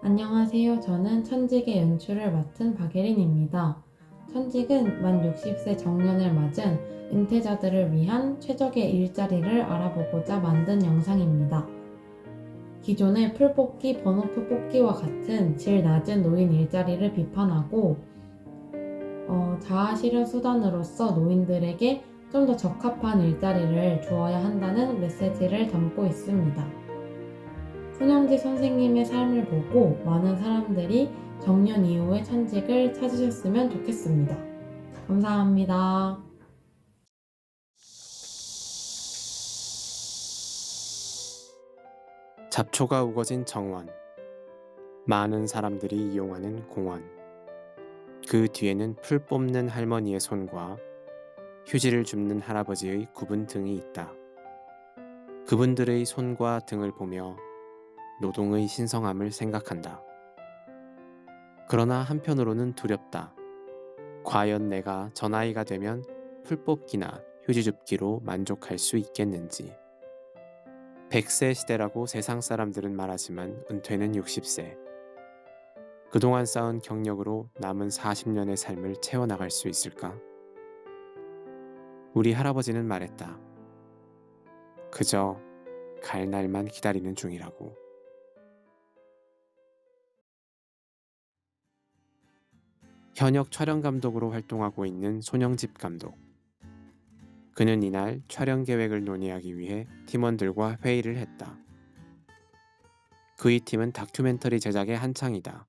안녕하세요. 저는 천직의 연출을 맡은 박예린입니다. 천직은 만 60세 정년을 맞은 은퇴자들을 위한 최적의 일자리를 알아보고자 만든 영상입니다. 기존의 풀뽑기, 번호표 뽑기와 같은 질 낮은 노인 일자리를 비판하고 자아실현 수단으로서 노인들에게 좀 더 적합한 일자리를 주어야 한다는 메시지를 담고 있습니다. 손영지 선생님의 삶을 보고 많은 사람들이 정년 이후의 천직을 찾으셨으면 좋겠습니다. 감사합니다. 잡초가 우거진 정원, 많은 사람들이 이용하는 공원, 그 뒤에는 풀 뽑는 할머니의 손과 휴지를 줍는 할아버지의 굽은 등이 있다. 그분들의 손과 등을 보며 노동의 신성함을 생각한다. 그러나 한편으로는 두렵다. 과연 내가 저 나이가 되면 풀 뽑기나 휴지 줍기로 만족할 수 있겠는지. 100세 시대라고 세상 사람들은 말하지만 은퇴는 60세. 그동안 쌓은 경력으로 남은 40년의 삶을 채워나갈 수 있을까? 우리 할아버지는 말했다. 그저 갈 날만 기다리는 중이라고. 현역 촬영 감독으로 활동하고 있는 손영집 감독. 그는 이날 촬영 계획을 논의하기 위해 팀원들과 회의를 했다. 그의 팀은 다큐멘터리 제작에 한창이다.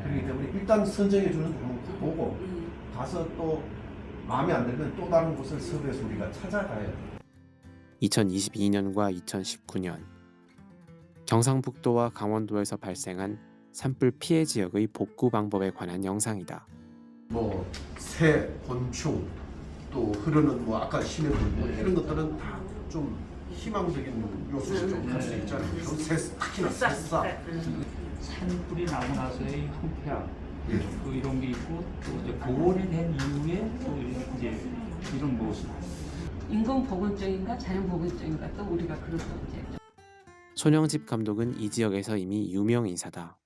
그렇기 때문에 일단 선정해 주는 거 보고 가서 또 마음에 안 들면 또 다른 곳을 섭외해서 우리가 찾아가야 돼. 2022년과 2019년 경상북도와 강원도에서 발생한 산불 피해 지역의 복구 방법에 관한 영상이다. 뭐 새, 곤충, 또 흐르는 뭐 아까 시내물 뭐 이런 것들은 다 좀 희망적인 요소를 좀 할 수 있잖아요. 특히나 새싹. 산불이 나고 나서의 황폐화 예. 또 이런 게 있고 또 이제 복원이 된 이후에 또 이제 이런 모습. 인공보건적인가 자연보건적인가 또 우리가 그렇게 이제 손영집 감독은 이 지역에서 이미 유명 인사다.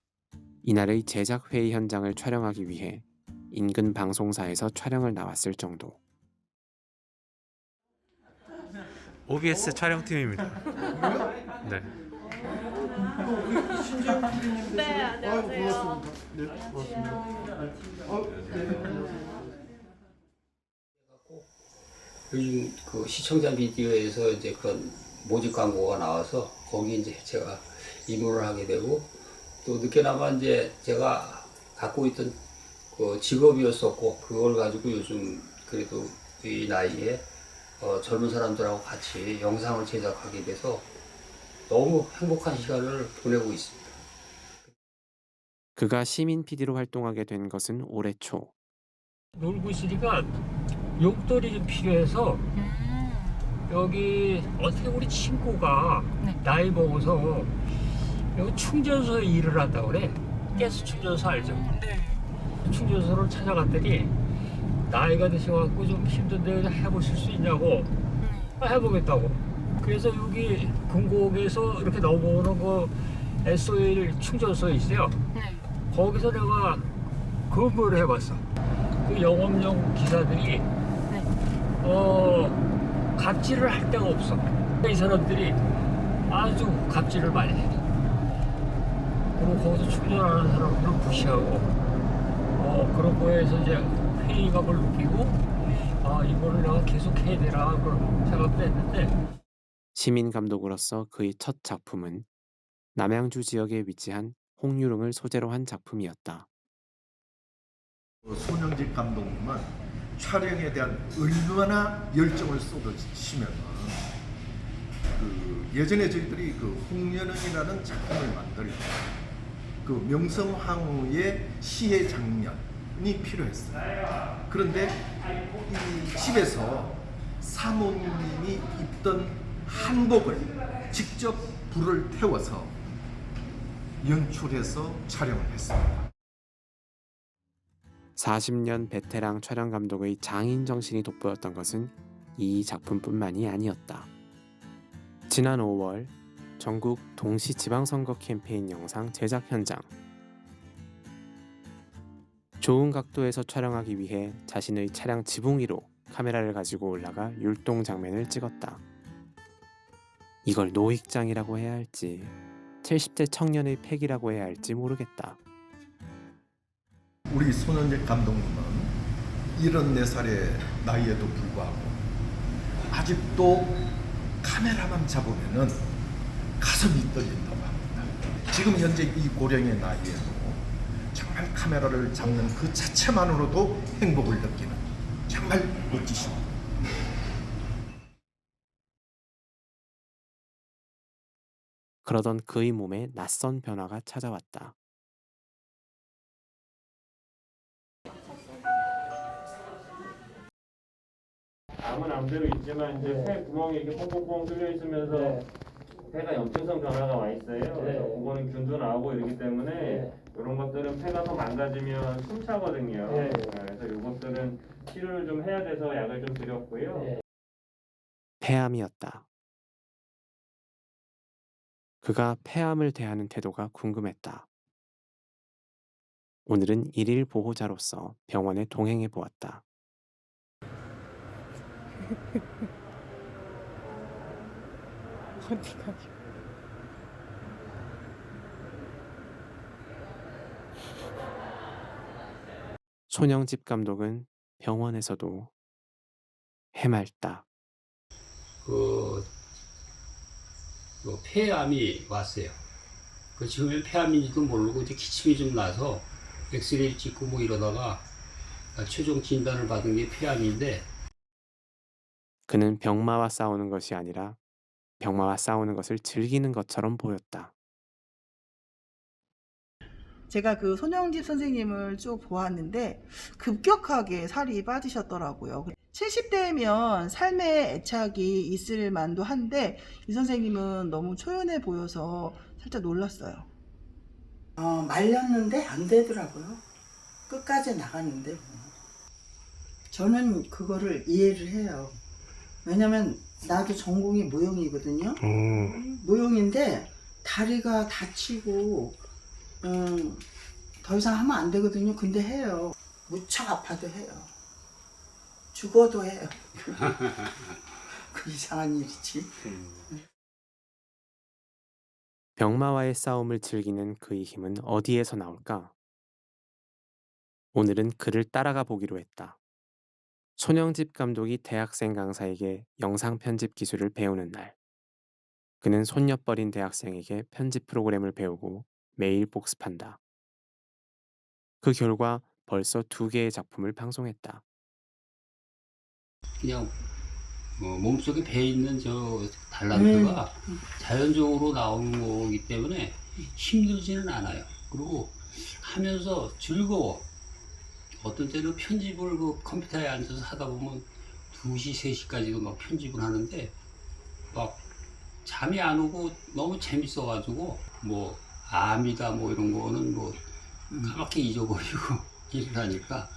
이날의 제작 회의 현장을 촬영하기 위해 인근 방송사에서 촬영을 나왔을 정도. OBS 촬영팀입니다. 네. 신재영 PD님. 네, 안녕하세요. 네, 고맙습니다. 요즘 그 시청자 미디어에서 이제 그런 모집 광고가 나와서 거기 이제 제가 입문을 하게 되고 또 늦게나마 이제 제가 갖고 있던 그 직업이었었고 그걸 가지고 요즘 그래도 이 나이에 젊은 사람들하고 같이 영상을 제작하게 돼서 너무 행복한 시간을 보내고 있습니다. 그가 시민 PD로 활동하게 된 것은 올해 초. 놀고 있으니까 욕설이 좀 필요해서 여기 어떻게 우리 친구가 나이 먹어서 여기 충전소에 일을 한다고 그래. 가스 충전소 알죠? 충전소를 찾아갔더니 나이가 드셔갖고 좀 힘든데 해보실 수 있냐고. 해보겠다고. 그래서 여기 금곡에서 이렇게 넘어오는 그 SOL 충전소 있어요. 거기서 내가 근무를 해봤어. 그 영업용 기사들이 갑질을 할 데가 없어. 이 사람들이 아주 갑질을 많이 해. 그리고 거기서 충전하는 사람들을 무시하고 그런 거에서 이제 회의감을 느끼고 이거를 내가 계속 해야 되나 그런 생각도 했는데 시민 감독으로서 그의 첫 작품은 남양주 지역에 위치한 홍유릉을 소재로 한 작품이었다. 손영집 감독님은 촬영에 대한 얼마나 열정을 쏟으시면 그 예전에 저희들이 그 홍연은이라는 작품을 만들 때 그 명성황후의 시해 장면이 필요했어요. 그런데 이 집에서 사모님이 입던 한복을 직접 불을 태워서 연출해서 촬영을 했습니다. 40년 베테랑 촬영 감독의 장인 정신이 돋보였던 것은 이 작품뿐만이 아니었다. 지난 5월 전국 동시 지방선거 캠페인 영상 제작 현장 좋은 각도에서 촬영하기 위해 자신의 차량 지붕 위로 카메라를 가지고 올라가 율동 장면을 찍었다. 이걸 노익장이라고 해야 할지 70대 청년의 패기라고 해야 할지 모르겠다. 우리 손현재 감독님은 74살의 나이에도 불구하고 아직도 카메라만 잡으면은 가슴이 떨린다고 합니다. 지금 현재 이 고령의 나이에도 정말 카메라를 잡는 그 자체만으로도 행복을 느끼는 정말 멋지십니다. 그러던 그의 몸에 낯선 변화가 찾아왔다. 암은 암대로 있지만 이제 폐 구멍이 이렇게 뻥뻥뻥 뚫려 있으면서 폐가 염증성 변화가 와 있어요. 그래서 그거는 균도 나오고 이러기 때문에 이런 것들은 폐가 더 망가지면 숨차거든요. 그래서 이것들은 치료를 좀 해야 돼서 약을 좀 드렸고요. 폐암이었다. 그가 폐암을 대하는 태도가 궁금했다. 오늘은 일일 보호자로서 병원에 동행해 보았다. 어디 가죠? 손영집 감독은 병원에서도 해맑다. 그 폐암이 왔어요. 그 지금은 폐암인지도 모르고 이제 기침이 좀 나서 엑스레이 찍고 뭐 이러다가 최종 진단을 받은 게 폐암인데 그는 병마와 싸우는 것이 아니라 병마와 싸우는 것을 즐기는 것처럼 보였다. 제가 그 손영집 선생님을 쭉 보았는데 급격하게 살이 빠지셨더라고요. 70대면 삶의 애착이 있을 만도 한데 이 선생님은 너무 초연해 보여서 살짝 놀랐어요. 말렸는데 안 되더라고요. 끝까지 나갔는데 뭐. 저는 그거를 이해를 해요. 왜냐면 나도 전공이 무용이거든요. 무용인데 다리가 다치고 더 이상 하면 안 되거든요. 근데 해요. 무척 아파도 해요. 죽어도 해요. 그 이상한 일이지. 병마와의 싸움을 즐기는 그의 힘은 어디에서 나올까? 오늘은 그를 따라가 보기로 했다. 손영집 감독이 대학생 강사에게 영상 편집 기술을 배우는 날. 그는 손녀뻘인 대학생에게 편집 프로그램을 배우고 매일 복습한다. 그 결과 벌써 2개의 작품을 방송했다. 그냥 몸속에 배 있는 저 달란트가 자연적으로 나오는 거기 때문에 힘들지는 않아요. 그리고 하면서 즐거워. 어떤 때는 편집을 그 컴퓨터에 앉아서 하다 보면 2시, 3시까지도 막 편집을 하는데 막 잠이 안 오고 너무 재밌어가지고 뭐 암이다 뭐 이런 거는 뭐 까맣게 잊어버리고 일을 하니까.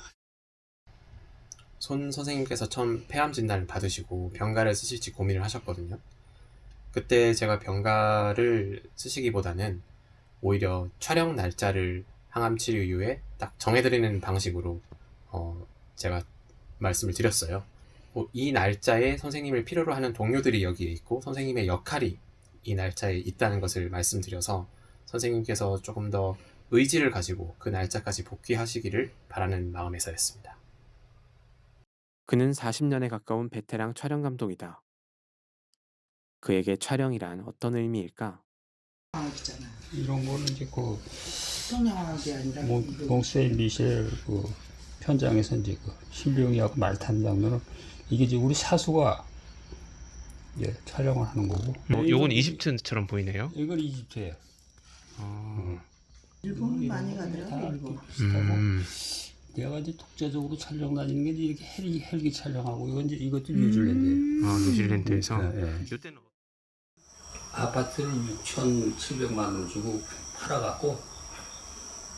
손 선생님께서 처음 폐암 진단을 받으시고 병가를 쓰실지 고민을 하셨거든요. 그때 제가 병가를 쓰시기보다는 오히려 촬영 날짜를 항암 치료 이후에 딱 정해드리는 방식으로 제가 말씀을 드렸어요. 이 날짜에 선생님을 필요로 하는 동료들이 여기에 있고 선생님의 역할이 이 날짜에 있다는 것을 말씀드려서 선생님께서 조금 더 의지를 가지고 그 날짜까지 복귀하시기를 바라는 마음에서였습니다. 그는 40년에 가까운 베테랑 촬영 감독이다. 그에게 촬영이란 어떤 의미일까? 이런 거는 이제 그 성형학이 아니라 몽세일 미셸 그 현장에서 이제 그 신병이하고 말 타는 장면은 이게 이제 우리 사수가 촬영을 하는 거고. 요건 이집트처럼 보이네요. 이건 이집트예요. 일본 많이 가더라고요. 이거 내가 이제 독자적으로 촬영 다니는 게 이렇게 헬기 촬영하고 이건 이제 이것도 뉴질랜드예요. 뉴질랜드에서. 이때는 아파트를 6,700만 원 주고 팔아갖고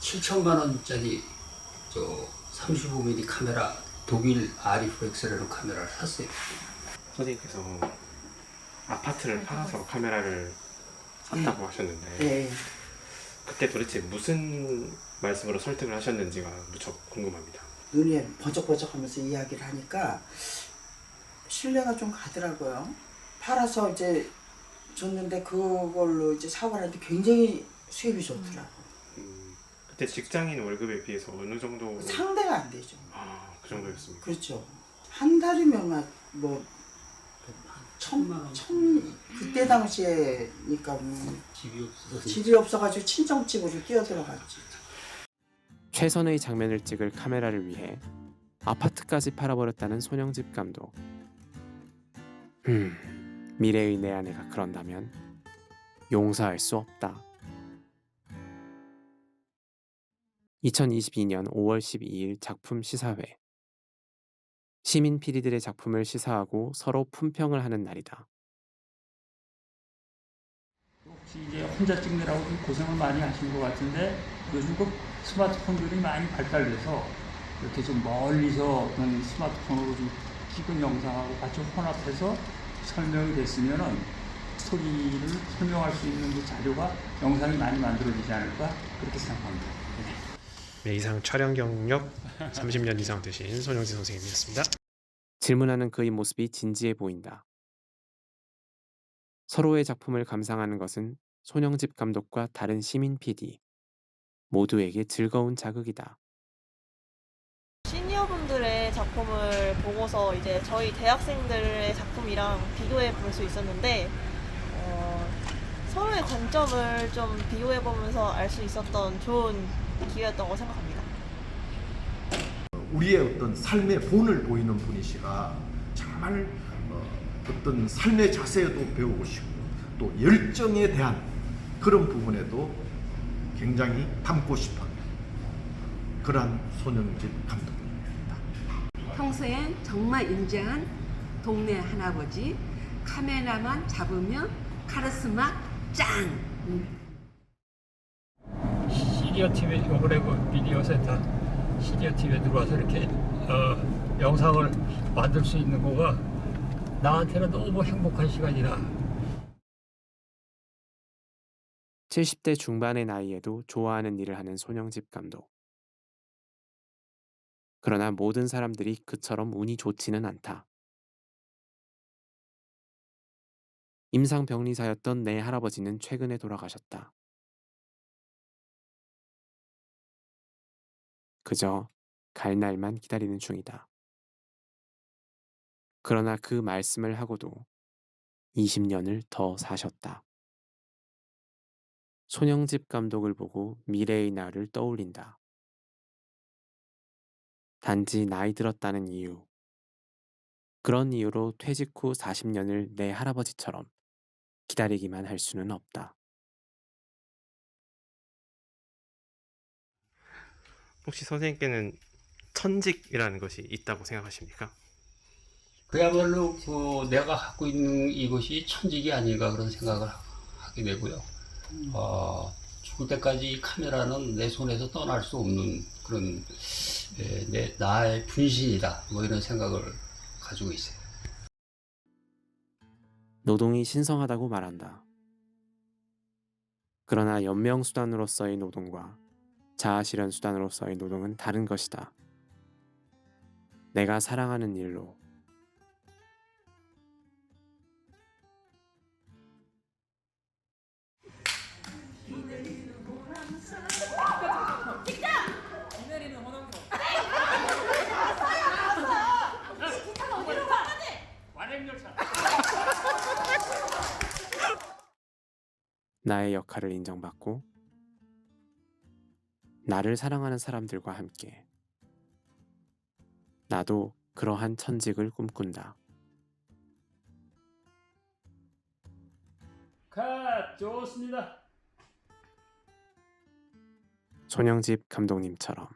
7천만 원짜리 저 35mm 카메라 독일 아리프렉스라는 카메라를 샀어요. 선생님께서 아파트를 팔아서 카메라를 샀다고 하셨는데 네. 그때 도대체 무슨 말씀으로 설득을 하셨는지가 무척 궁금합니다. 눈이 번쩍번쩍하면서 이야기를 하니까 신뢰가 좀 가더라고요. 팔아서 이제 줬는데 그걸로 이제 사고를 하는데 굉장히 수입이 좋더라고. 그때 직장인 월급에 비해서 어느 정도? 상대가 안 되죠. 그 정도였습니까? 그렇죠. 한 달이면 뭐 그때 당시에니까 집이 없어가지고 친정집으로 뛰어들어갔지. 최선의 장면을 찍을 카메라를 위해 아파트까지 팔아버렸다는 손영집 감독. 미래의 내 아내가 그런다면 용서할 수 없다. 2022년 5월 12일 작품 시사회. 시민 PD들의 작품을 시사하고 서로 품평을 하는 날이다. 혹시 이제 혼자 찍느라고 좀 고생을 많이 하신 것 같은데 요즘 그 스마트폰들이 많이 발달돼서 이렇게 좀 멀리서 그런 스마트폰으로 좀 찍은 영상하고 같이 혼합해서 설명이 됐으면은 스토리를 설명할 수 있는 그 자료가 영상이 많이 만들어지지 않을까 그렇게 생각합니다. 네, 이상 촬영 경력 30년 이상 되신 손영진 선생님이었습니다. 질문하는 그의 모습이 진지해 보인다. 서로의 작품을 감상하는 것은 손영집 감독과 다른 시민 PD 모두에게 즐거운 자극이다. 시니어분들의 작품을 보고서 이제 저희 대학생들의 작품이랑 비교해 볼 수 있었는데 서로의 관점을 좀 비교해 보면서 알 수 있었던 좋은 기회였던 거 생각합니다. 우리의 어떤 삶의 본을 보이는 분이시라 정말 어떤 삶의 자세에도 배우고 싶고 또 열정에 대한 그런 부분에도 굉장히 닮고 싶은 그러한 손영집 감독입니다. 평소엔 정말 인자한 동네 할아버지, 카메라만 잡으면 카리스마 짱! 시리어 TV에 요번에 그 미디어 센터 시리어 TV에 들어와서 이렇게 영상을 만들 수 있는 거가 나한테는 너무 행복한 시간이라. 70대 중반의 나이에도 좋아하는 일을 하는 손영집 감독. 그러나 모든 사람들이 그처럼 운이 좋지는 않다. 임상병리사였던 내 할아버지는 최근에 돌아가셨다. 그저 갈 날만 기다리는 중이다. 그러나 그 말씀을 하고도 20년을 더 사셨다. 손영집 감독을 보고 미래의 나를 떠올린다. 단지 나이 들었다는 이유. 그런 이유로 퇴직 후 40년을 내 할아버지처럼 기다리기만 할 수는 없다. 혹시 선생님께는 천직이라는 것이 있다고 생각하십니까? 그야말로 내가 갖고 있는 이것이 천직이 아닌가 그런 생각을 하게 되고요. 죽을 때까지 이 카메라는 내 손에서 떠날 수 없는 그런 나의 분신이다. 뭐 이런 생각을 가지고 있어요. 노동이 신성하다고 말한다. 그러나 연명수단으로서의 노동과 자아실현 수단으로서의 노동은 다른 것이다. 내가 사랑하는 일로 나의 역할을 인정받고 나를 사랑하는 사람들과 함께 나도 그러한 천직을 꿈꾼다. 컷! 좋습니다. 손영집 감독님처럼